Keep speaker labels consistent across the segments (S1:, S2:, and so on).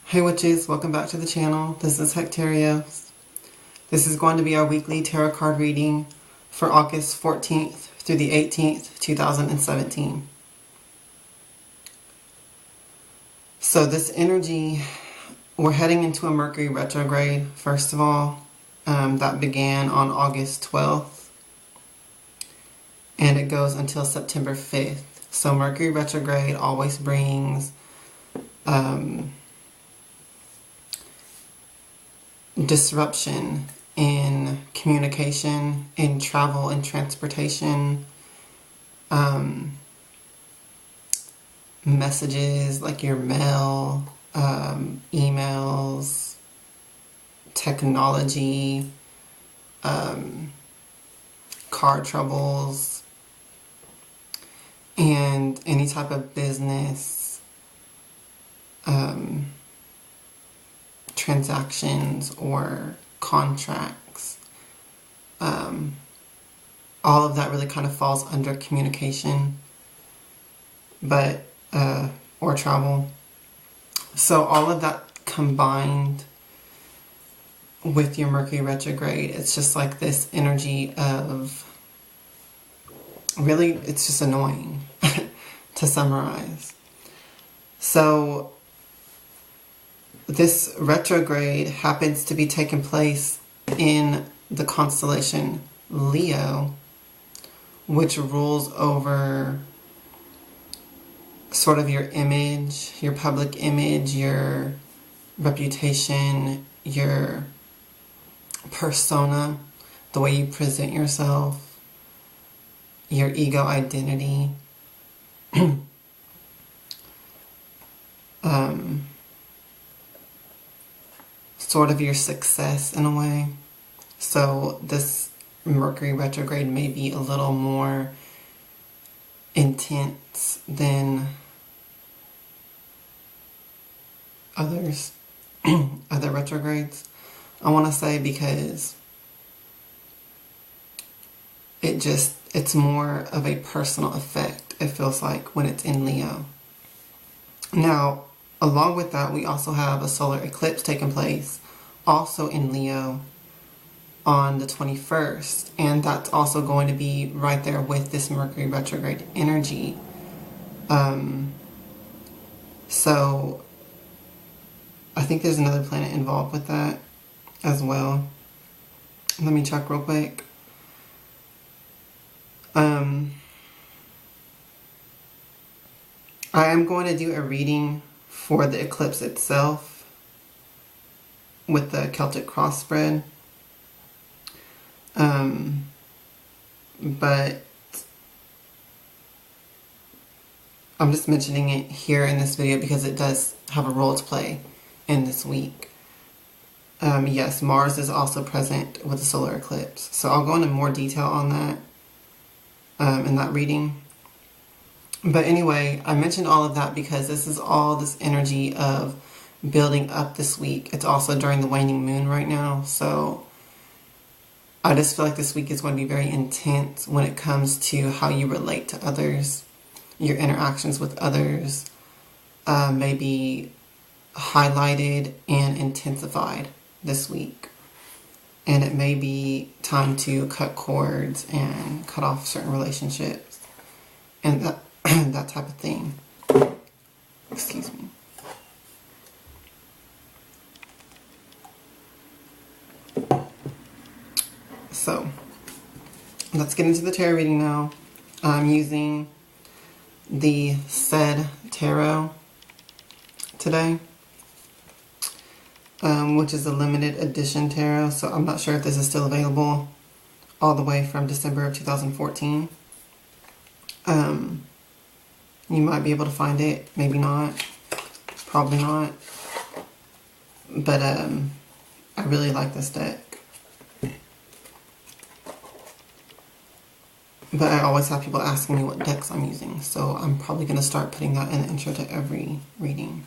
S1: Hey witches, welcome back to the channel. This is Hekterios. This is going to be our weekly tarot card reading for August 14th through the 18th, 2017. So this energy, we're heading into a Mercury retrograde, first of all. That began on August 12th. And it goes until September 5th. So Mercury retrograde always brings disruption in communication, in travel and transportation, messages like your mail, emails, technology, car troubles, and any type of business transactions or contracts. All of that really kind of falls under communication, but or travel. So all of that combined with your Mercury retrograde, it's just like this energy of, really, it's just annoying to summarize. So this retrograde happens to be taking place in the constellation Leo, which rules over sort of your image, your public image, your reputation, your persona, the way you present yourself, your ego identity. Sort of your success in a way. So this Mercury retrograde may be a little more intense than others, other retrogrades. I want to say because it's more of a personal effect, it feels like, when it's in Leo. Now, along with that, we also have a solar eclipse taking place, also in Leo, on the 21st. And that's also going to be right there with this Mercury retrograde energy. So, I think there's another planet involved with that as well. Let me check real quick. I am going to do a reading for the eclipse itself with the Celtic cross spread. But I'm just mentioning it here in this video because it does have a role to play in this week. Yes, Mars is also present with the solar eclipse. So I'll go into more detail on that in that reading. But anyway, I mentioned all of that because this is all this energy of building up this week. It's also during the waning moon right now. So I just feel like this week is going to be very intense when it comes to how you relate to others. Your interactions with others may be highlighted and intensified this week. And it may be time to cut cords and cut off certain relationships and that type of thing. Excuse me. So, let's get into the tarot reading now. I'm using the said tarot today, which is a limited edition tarot. So I'm not sure if this is still available all the way from December of 2014. You might be able to find it, maybe not, probably not. But I really like this deck. But I always have people asking me what decks I'm using, so I'm probably going to start putting that in the intro to every reading.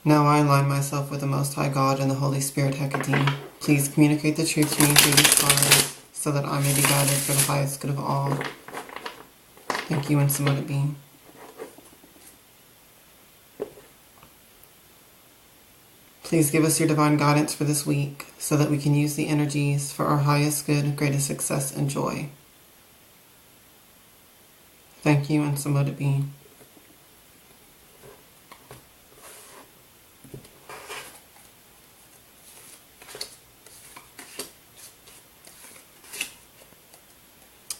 S1: Now I align myself with the Most High God and the Holy Spirit Hecate. Please communicate the truth to me through these cards. so that I may be guided for the highest good of all. Thank you, and so let it be. Please give us your divine guidance for this week so that we can use the energies for our highest good, greatest success, and joy. Thank you, and so let it be.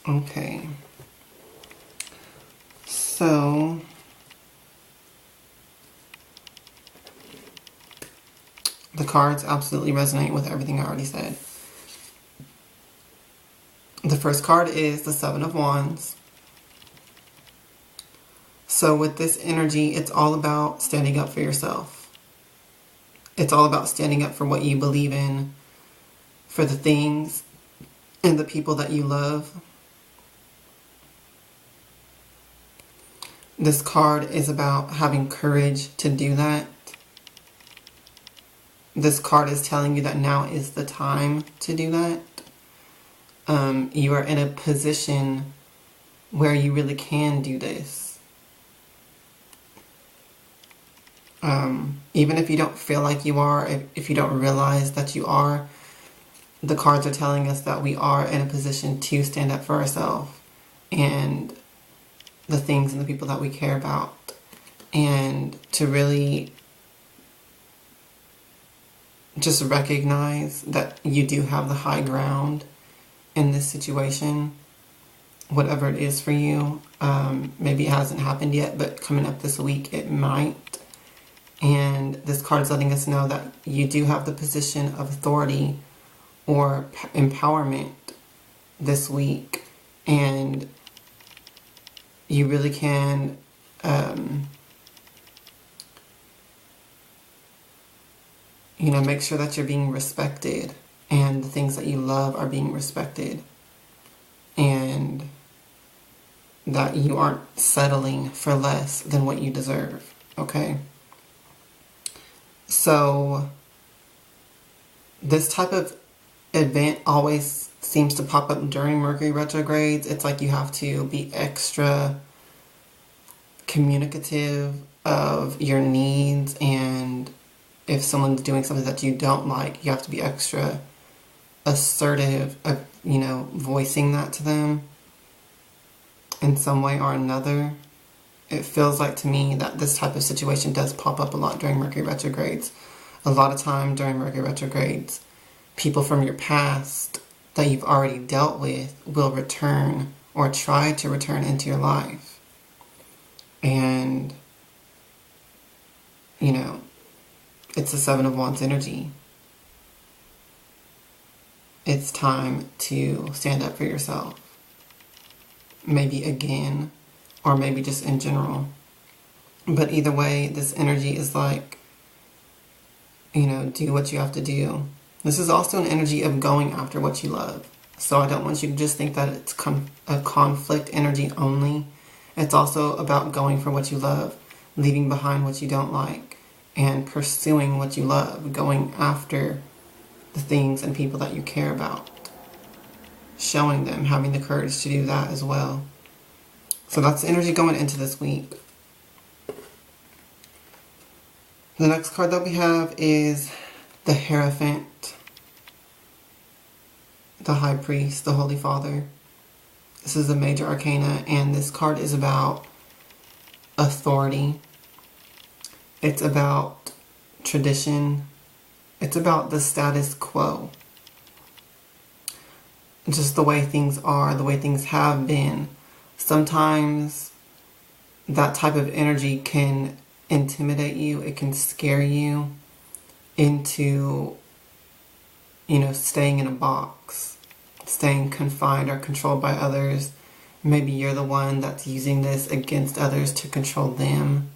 S1: Okay. So the cards absolutely resonate with everything I already said. The first card is the Seven of Wands. So with this energy, it's all about standing up for yourself. It's all about standing up for what you believe in, for the things and the people that you love. This card is about having courage to do that. This card is telling you that now is the time to do that. You are in a position where you really can do this. Even if you don't feel like you are, if you don't realize that you are, the cards are telling us that we are in a position to stand up for ourselves and the things and the people that we care about, and to really just recognize that you do have the high ground in this situation, whatever it is for you. Maybe it hasn't happened yet, but coming up this week it might. And this card is letting us know that you do have the position of authority or empowerment this week, and you really can make sure that you're being respected and the things that you love are being respected, and that you aren't settling for less than what you deserve. Okay? So this type of event always seems to pop up during Mercury retrogrades. It's like you have to be extra communicative of your needs, and if someone's doing something that you don't like, you have to be extra assertive of, voicing that to them in some way or another. It feels like to me that this type of situation does pop up a lot during Mercury retrogrades. A lot of time during Mercury retrogrades, people from your past that you've already dealt with will return or try to return into your life. And, it's the Seven of Wands energy. It's time to stand up for yourself. Maybe again, or maybe just in general. But either way, this energy is like, do what you have to do. This is also an energy of going after what you love. So I don't want you to just think that it's a conflict energy only. It's also about going for what you love, leaving behind what you don't like, and pursuing what you love, going after the things and people that you care about. Showing them, having the courage to do that as well. So that's the energy going into this week. The next card that we have is the Hierophant, the High Priest, the Holy Father. This is a major arcana, and this card is about authority. It's about tradition. It's about the status quo. Just the way things are, the way things have been. Sometimes that type of energy can intimidate you. It can scare you into, staying in a box, staying confined or controlled by others. Maybe you're the one that's using this against others to control them.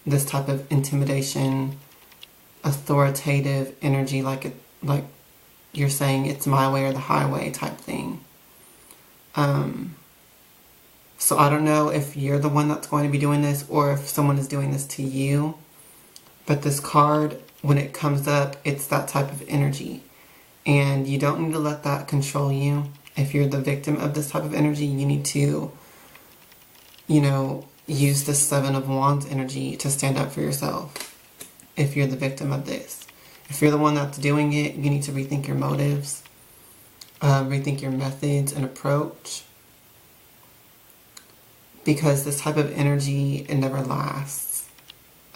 S1: This type of intimidation, authoritative energy, like you're saying it's my way or the highway type thing. So I don't know if you're the one that's going to be doing this or if someone is doing this to you. But this card, when it comes up, it's that type of energy. And you don't need to let that control you. If you're the victim of this type of energy, you need to, use the Seven of Wands energy to stand up for yourself. If you're the victim of this. If you're the one that's doing it, you need to rethink your motives, rethink your methods and approach. Because this type of energy, it never lasts.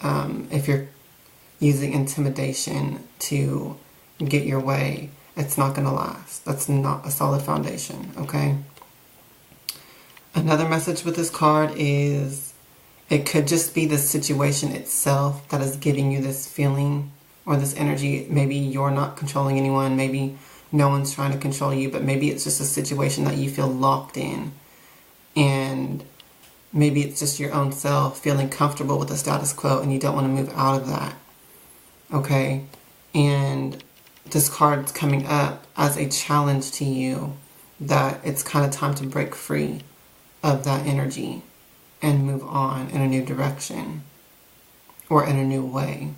S1: If you're using intimidation to get your way, it's not going to last. That's not a solid foundation, okay? Another message with this card is it could just be the situation itself that is giving you this feeling or this energy. Maybe you're not controlling anyone. Maybe no one's trying to control you, but maybe it's just a situation that you feel locked in. And maybe it's just your own self feeling comfortable with the status quo and you don't want to move out of that. Okay? And this card's coming up as a challenge to you that it's kind of time to break free of that energy and move on in a new direction or in a new way.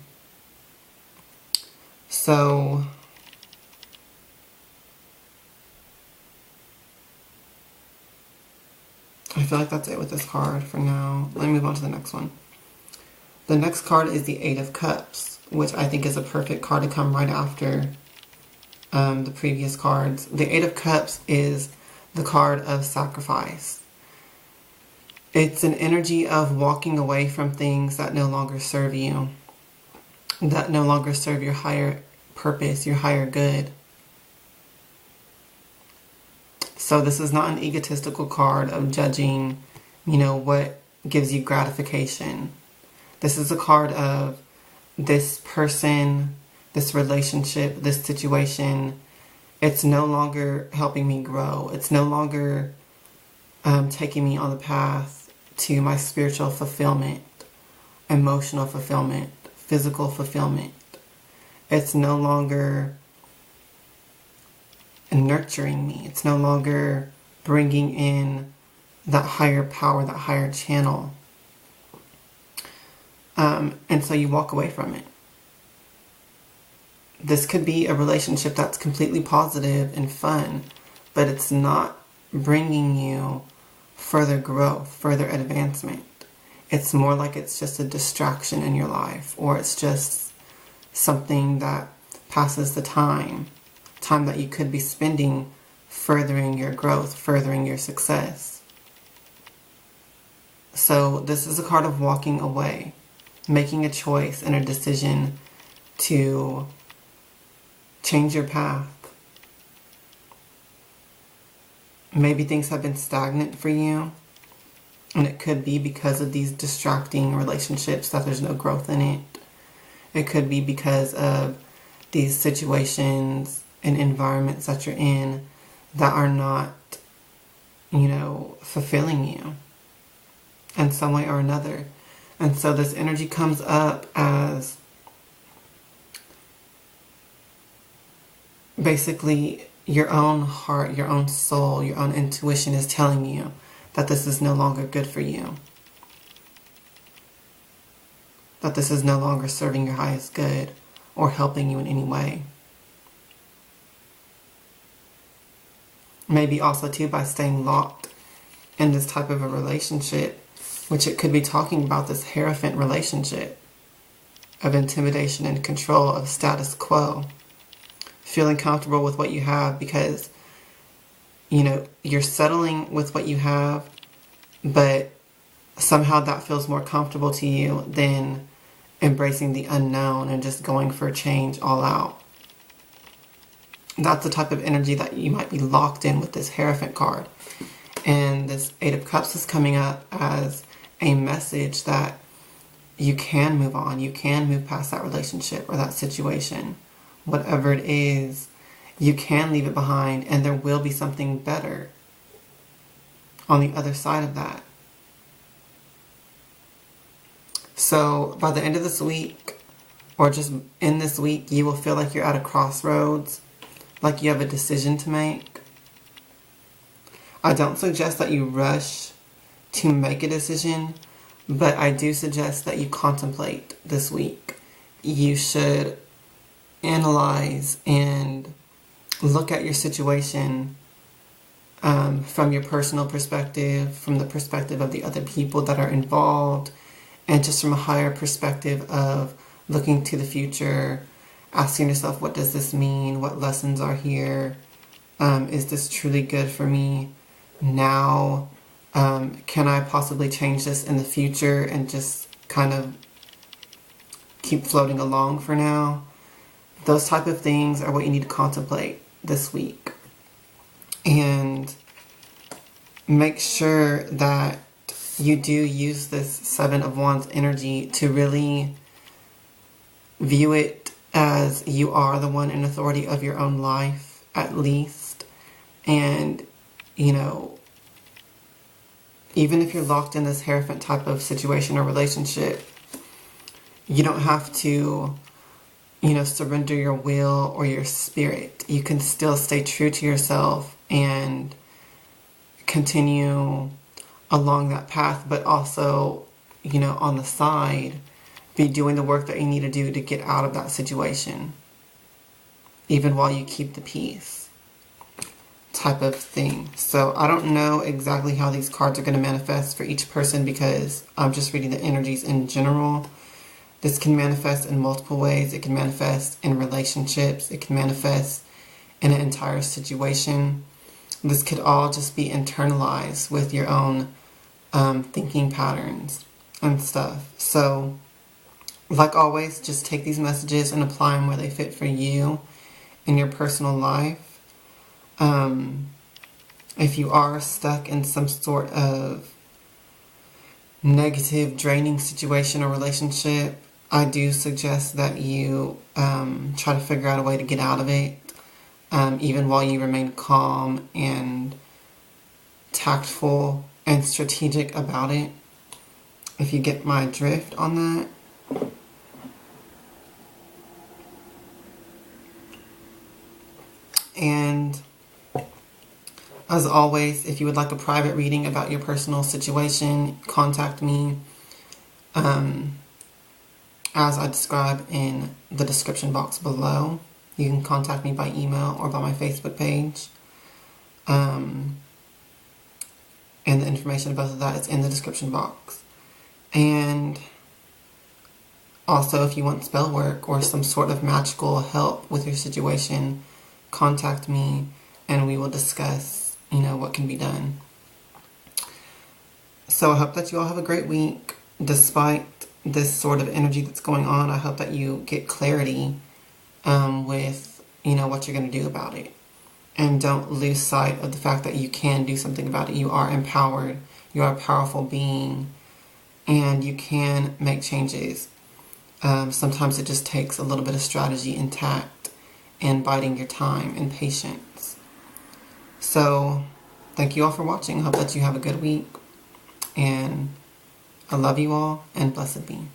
S1: So I feel like that's it with this card for now. Let me move on to the next one. The next card is the Eight of Cups, which I think is a perfect card to come right after the previous cards. The Eight of Cups is the card of sacrifice. It's an energy of walking away from things that no longer serve you, that no longer serve your higher purpose, your higher good. So this is not an egotistical card of judging, what gives you gratification. This is a card of this person, this relationship, this situation. It's no longer helping me grow. It's no longer taking me on the path to my spiritual fulfillment, emotional fulfillment, physical fulfillment. It's no longer nurturing me. It's no longer bringing in that higher power, that higher channel. And so you walk away from it. This could be a relationship that's completely positive and fun, but it's not bringing you further growth, further advancement. It's more like it's just a distraction in your life, or it's just something that passes the time that you could be spending furthering your growth, furthering your success. So this is a card of walking away, making a choice and a decision to change your path. Maybe things have been stagnant for you, and it could be because of these distracting relationships that there's no growth in it. It could be because of these situations and environments that you're in that are not, fulfilling you in some way or another. And so this energy comes up as basically your own heart, your own soul, your own intuition is telling you that this is no longer good for you. That this is no longer serving your highest good or helping you in any way. Maybe also too by staying locked in this type of a relationship, which it could be talking about this Hierophant relationship of intimidation and control of status quo. Feeling comfortable with what you have because, you're settling with what you have, but somehow that feels more comfortable to you than embracing the unknown and just going for change all out. That's the type of energy that you might be locked in with this Hierophant card. And this Eight of Cups is coming up as a message that you can move on. You can move past that relationship or that situation. Whatever it is, you can leave it behind and there will be something better on the other side of that. So by the end of this week, or just in this week, you will feel like you're at a crossroads, like you have a decision to make. I don't suggest that you rush to make a decision, but I do suggest that you contemplate this week. You should analyze and look at your situation from your personal perspective, from the perspective of the other people that are involved, and just from a higher perspective of looking to the future, asking yourself, what does this mean? What lessons are here? Is this truly good for me now? Can I possibly change this in the future and just kind of keep floating along for now? Those type of things are what you need to contemplate this week. And make sure that you do use this Seven of Wands energy to really view it as you are the one in authority of your own life, at least. And, you know, even if you're locked in this Hierophant type of situation or relationship, you don't have to, you know, surrender your will or your spirit. You can still stay true to yourself and continue along that path, but also, you know, on the side, be doing the work that you need to do to get out of that situation, even while you keep the peace, type of thing. So I don't know exactly how these cards are going to manifest for each person because I'm just reading the energies in general. This can manifest in multiple ways. It can manifest in relationships. It can manifest in an entire situation. This could all just be internalized with your own thinking patterns and stuff. So, like always, just take these messages and apply them where they fit for you in your personal life. If you are stuck in some sort of negative, draining situation or relationship, I do suggest that you try to figure out a way to get out of it, even while you remain calm and tactful and strategic about it, if you get my drift on that. And as always, if you would like a private reading about your personal situation, contact me as I describe in the description box below. You can contact me by email or by my Facebook page. And the information about that is in the description box. And also, if you want spell work or some sort of magical help with your situation, contact me and we will discuss, you know, what can be done. So I hope that you all have a great week. Despite this sort of energy that's going on, I hope that you get clarity with, you know, what you're going to do about it. And don't lose sight of the fact that you can do something about it. You are empowered. You are a powerful being. And you can make changes. Sometimes it just takes a little bit of strategy and tact and biding your time and patience. So, thank you all for watching. I hope that you have a good week. And I love you all, and blessed be.